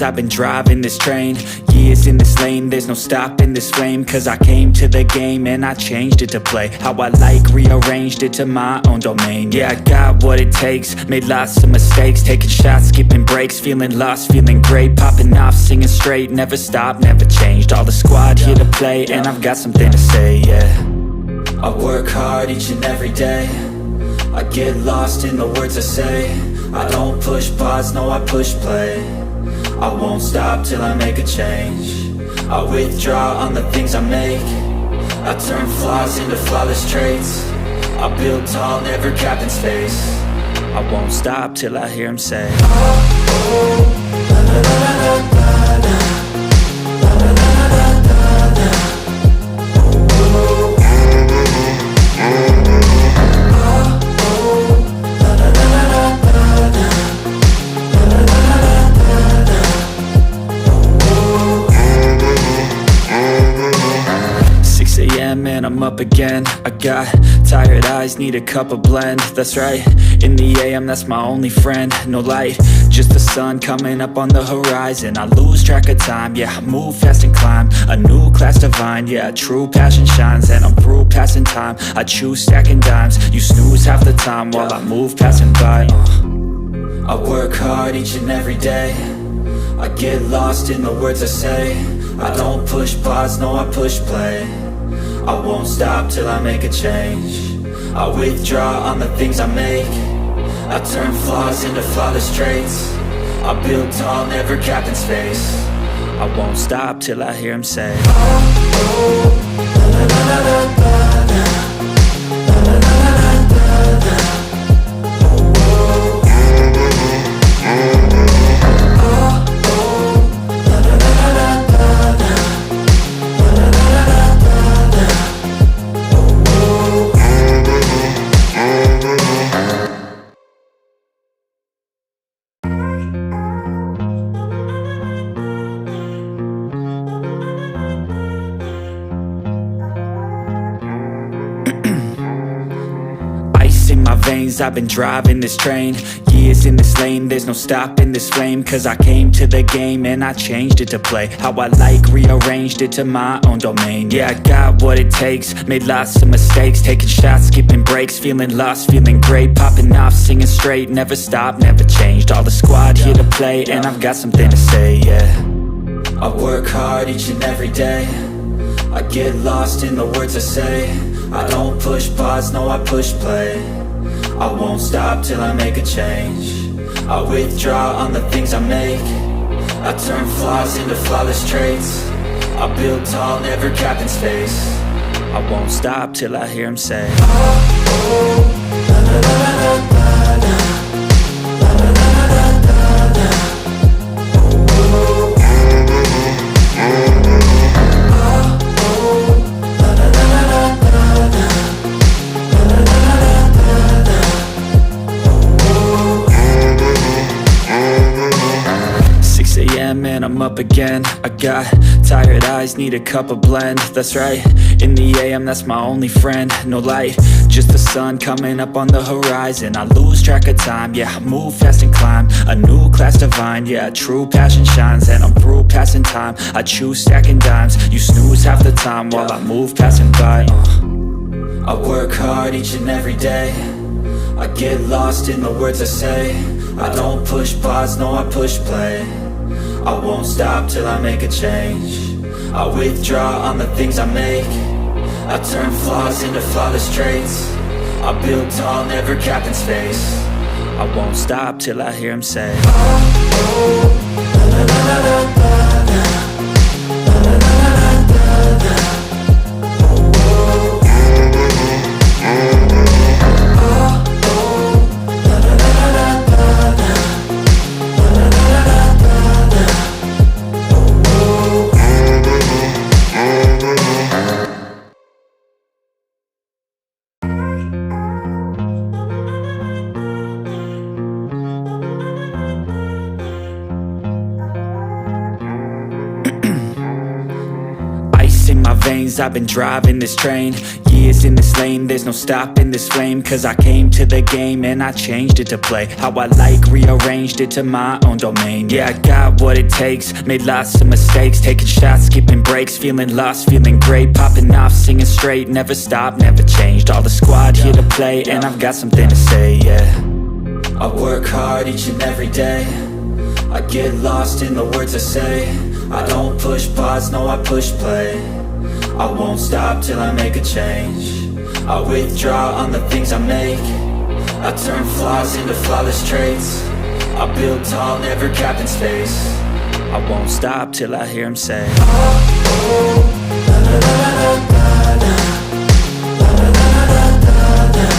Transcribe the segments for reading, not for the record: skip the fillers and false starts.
veins, I've been driving this train. Years in this lane, there's no stopping this flame. Cause I came to the game and I changed it to play how I like, rearranged it to my own domain. Yeah, I got what it takes, made lots of mistakes, taking shots, skipping breaks, feeling lost, feeling great, popping off, singing straight, never stopped, never changed. All the squad here to play, and I've got something to say, yeah. I work hard each and every day, I get lost in the words I say. I don't push pause, no, I push play. I won't stop till I make a change. I withdraw on the things I make. I turn flaws into flawless traits. I build tall, never capped in space. I won't stop till I hear him say, oh, oh, la, la, la, la, la, la, la, la, la, la, la, la, la. And I'm up again. I got tired eyes, need a cup of blend. That's right, in the AM, that's my only friend. No light, just the sun coming up on the horizon. I lose track of time, yeah, I move fast and climb a new class divine, yeah, true passion shines. And I'm through passing time, I choose stacking dimes. You snooze half the time while I move passing by. I work hard each and every day, I get lost in the words I say. I don't push pause, no, I push play. I won't stop till I make a change. I withdraw on the things I make. I turn flaws into flawless traits. I build tall, never capped in space. I won't stop till I hear him say, oh, oh, la, la, la, la, la, la, la, la, la, la, la, la. I've been driving this train, years in this lane, there's no stopping this flame. Cause I came to the game and I changed it to play how I like, rearranged it to my own domain. Yeah, I got what it takes, made lots of mistakes, taking shots, skipping breaks, feeling lost, feeling great, popping off, singing straight, never stopped, never changed. All the squad here to play, and I've got something to say, yeah. I work hard each and every day, I get lost in the words I say. I don't push pause, no, I push play. I won't stop till I make a change. I withdraw on the things I make. I turn flaws into flawless traits. I build tall, never capped in space. I won't stop till I hear him say, oh, oh, la, la, la, la, la, la, la, la, la, la, la, la. And I'm up again. I got tired eyes, need a cup of blend. That's right, in the AM, that's my only friend. No light, just the sun coming up on the horizon. I lose track of time, yeah, I move fast and climb a new class divine, yeah, true passion shines. And I'm through passing time, I choose stacking dimes. You snooze half the time while I move passing by. I work hard each and every day, I get lost in the words I say. I don't push pause, no, I push play. I won't stop till I make a change. I withdraw on the things I make. I turn flaws into flawless traits. I build tall, never capped in space. I won't stop till I hear him say, oh, oh, la, la, la, la, la, la, la, la, la, la, la, la. veins, I've been driving this train. Years in this lane, there's no stopping this flame. Cause I came to the game and I changed it to play how I like, rearranged it to my own domain. Yeah, I got what it takes, made lots of mistakes, taking shots, skipping breaks, feeling lost, feeling great, popping off, singing straight, never stopped, never changed. All the squad here to play, and I've got something to say, yeah. I work hard each and every day, I get lost in the words I say. I don't push pause, no, I push play. I won't stop till I make a change. I withdraw on the things I make. I turn flaws into flawless traits. I build tall, never capped in space. I won't stop till I hear him say, oh, oh, la, la, la, la, la, la, la, la, la, la, la, la.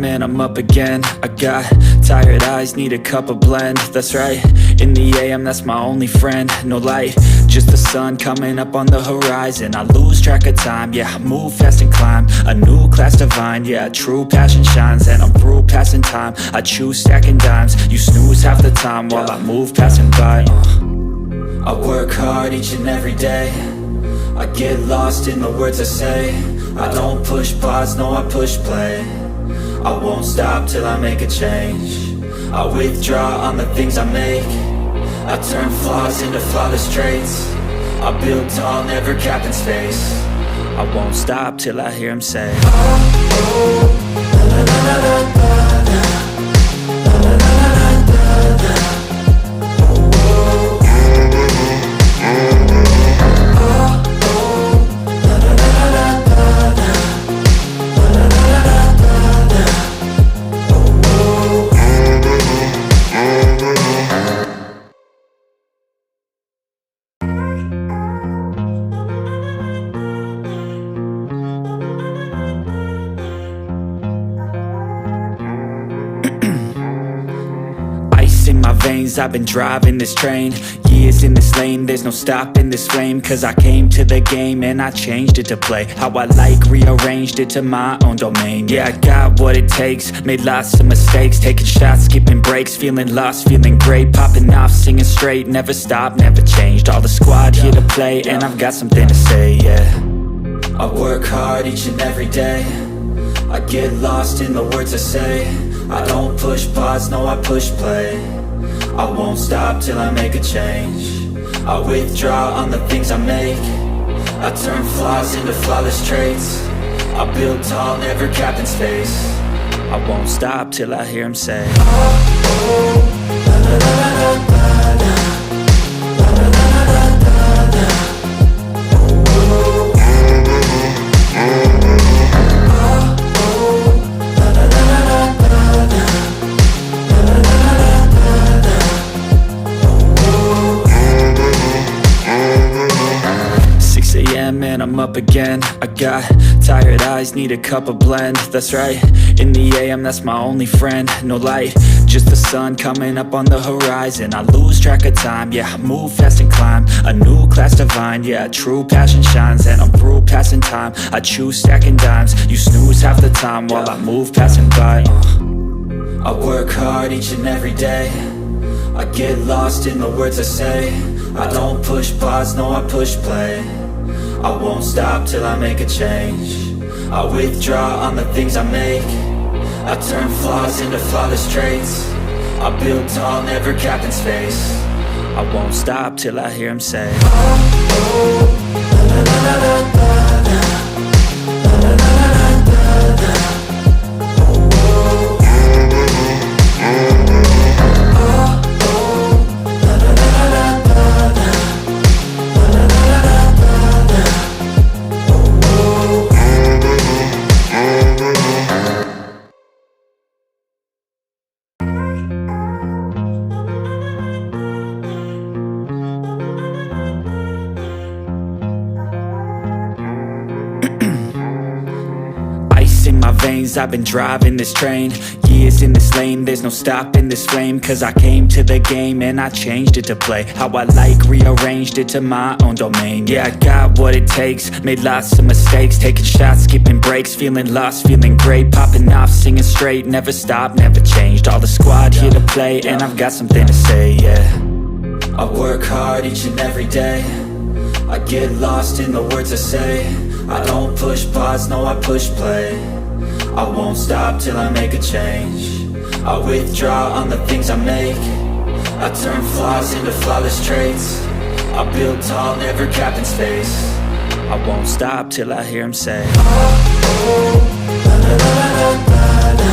And I'm up again. I got tired eyes, need a cup of blend. That's right, in the AM, that's my only friend. No light, just the sun coming up on the horizon. I lose track of time, yeah, I move fast and climb a new class divine, yeah, true passion shines. And I'm through passing time, I choose stacking dimes. You snooze half the time while I move passing by. I work hard each and every day, I get lost in the words I say. I don't push pause, no, I push play. I won't stop till I make a change. I withdraw on the things I make. I turn flaws into flawless traits. I build tall, never capped in space. I won't stop till I hear him say, oh, oh, la, la, la, la, la, la, la, la, la, la, la, la. I've been driving this train, years in this lane, there's no stopping this flame. Cause I came to the game and I changed it to play how I like, rearranged it to my own domain. Yeah, I got what it takes, made lots of mistakes, taking shots, skipping breaks, feeling lost, feeling great, popping off, singing straight, never stopped, never changed. All the squad here to play, and I've got something to say, yeah. I work hard each and every day, I get lost in the words I say. I don't push pause, no, I push play. I won't stop till I make a change. I withdraw on the things I make. I turn flaws into flawless traits. I build tall, never capped in space. I won't stop till I hear him say, oh, oh, la, la, la, la, la, la, la, la, la, la, la, la. And I'm up again. I got tired eyes, need a cup of blend. That's right, in the AM, that's my only friend. No light, just the sun coming up on the horizon. I lose track of time, yeah, I move fast and climb a new class divine, yeah, true passion shines. And I'm through passing time, I choose stacking dimes. You snooze half the time while I move passing by. I work hard each and every day, I get lost in the words I say. I don't push pause, no, I push play. I won't stop till I make a change. I withdraw on the things I make. I turn flaws into flawless traits. I build tall, never capped in space. I won't stop till I hear him say, oh, oh, la, la, la, la, la, la, la, la, la, la, la, la. I've been driving this train, Years in this lane, there's no stopping this flame. Cause I came to the game and I changed it to play how I like, rearranged it to my own domain. Yeah, I got what it takes, made lots of mistakes, taking shots, skipping breaks, feeling lost, feeling great, popping off, singing straight, never stopped, never changed. All the squad here to play, and I've got something to say, yeah. I work hard each and every day, I get lost in the words I say. I don't push pause, no I push play. I won't stop till I make a change. I withdraw on the things I make. I turn flaws into flawless traits. I build tall, never capped in space. I won't stop till I hear him say, oh, oh, la la la la la la.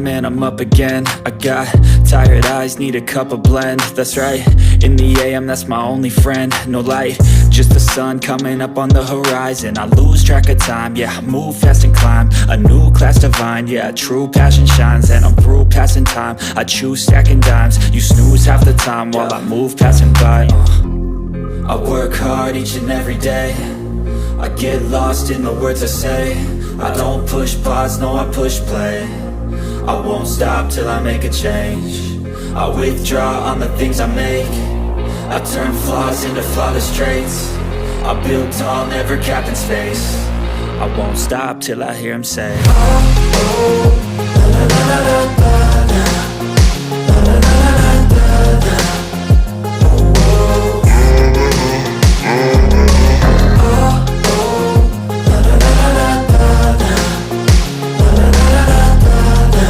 And I'm up again. I got tired eyes, need a cup of blend. That's right, in the AM, that's my only friend. No light, just the sun coming up on the horizon. I lose track of time, yeah, I move fast and climb a new class divine, yeah, true passion shines. And I'm through passing time, I choose stacking dimes. You snooze half the time while I move passing by. I work hard each and every day, I get lost in the words I say. I don't push pause, no I push play. I won't stop till I make a change. I withdraw on the things I make. I turn flaws into flawless traits. I build tall, never capped in space. I won't stop till I hear him say, oh, oh, la la la la la la. La la la la la la. Oh, oh. Oh, oh, la la la la la la. La la la la la.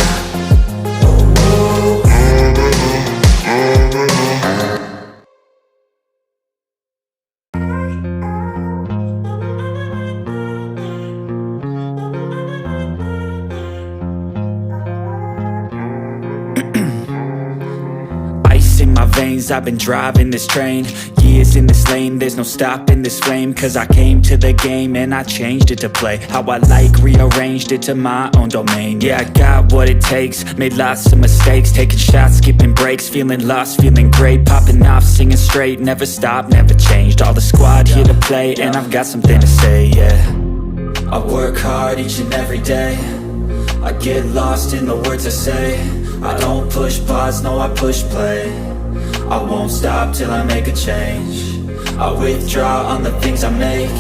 'Cause I've been driving this train, years in this lane, there's no stopping this flame. Cause I came to the game and I changed it to play how I like, rearranged it to my own domain. Yeah, I got what it takes, made lots of mistakes, taking shots, skipping breaks, feeling lost, feeling great, popping off, singing straight, never stopped, never changed. All the squad here to play, and I've got something to say, yeah. I work hard each and every day, I get lost in the words I say. I don't push pause, no I push play. I won't stop till I make a change. I withdraw on the things I make.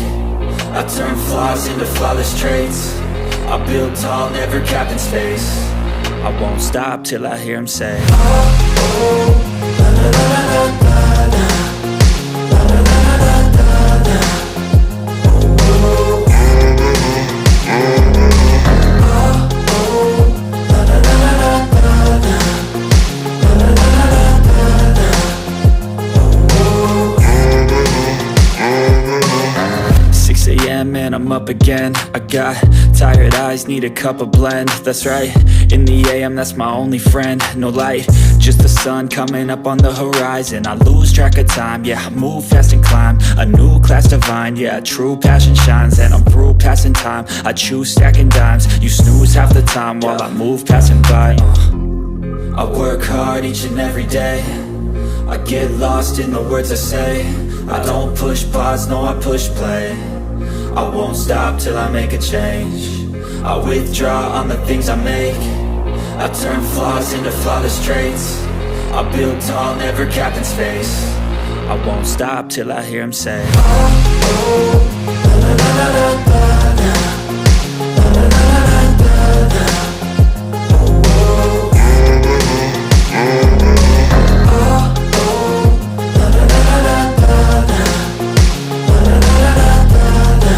I turn flaws into flawless traits. I build tall, never capped in space. I won't stop till I hear him say, oh, oh, la la la la la la. La la la la la la. Oh, oh. And I'm up again. I got tired eyes, need a cup of blend. That's right, in the AM, that's my only friend. No light, just the sun coming up on the horizon. I lose track of time, yeah, I move fast and climb a new class divine, yeah, true passion shines. And I'm through passing time, I choose stacking dimes. You snooze half the time while I move passing by. I work hard each and every day, I get lost in the words I say. I don't push pause, no I push play. I won't stop till I make a change. I withdraw on the things I make. I turn flaws into flawless traits. I build tall, never capped in space. I won't stop till I hear him say, oh, oh, la la la la la la. La la la la la la. Oh, oh. Oh, oh, la la la la la la. La la la la la la.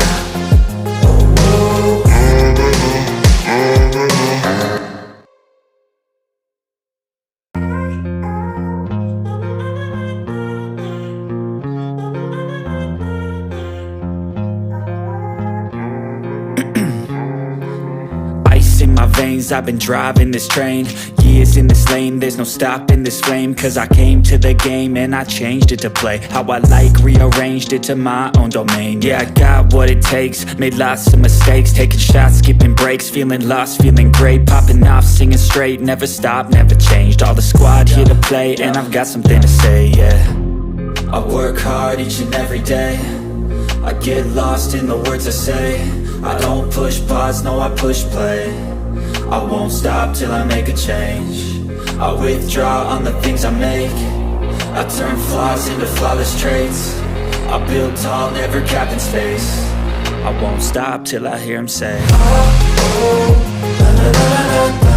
I've been driving this train, years in this lane, there's no stopping this flame. Cause I came to the game and I changed it to play how I like, rearranged it to my own domain. Yeah, I got what it takes, made lots of mistakes, taking shots, skipping breaks, feeling lost, feeling great, popping off, singing straight, never stopped, never changed. All the squad here to play, and I've got something to say, yeah. I work hard each and every day, I get lost in the words I say. I don't push pause, no I push play. I won't stop till I make a change. I withdraw on the things I make. I turn flaws into flawless traits. I build tall, never capped in space. I won't stop till I hear him say, oh, oh, la, la, la, la, la.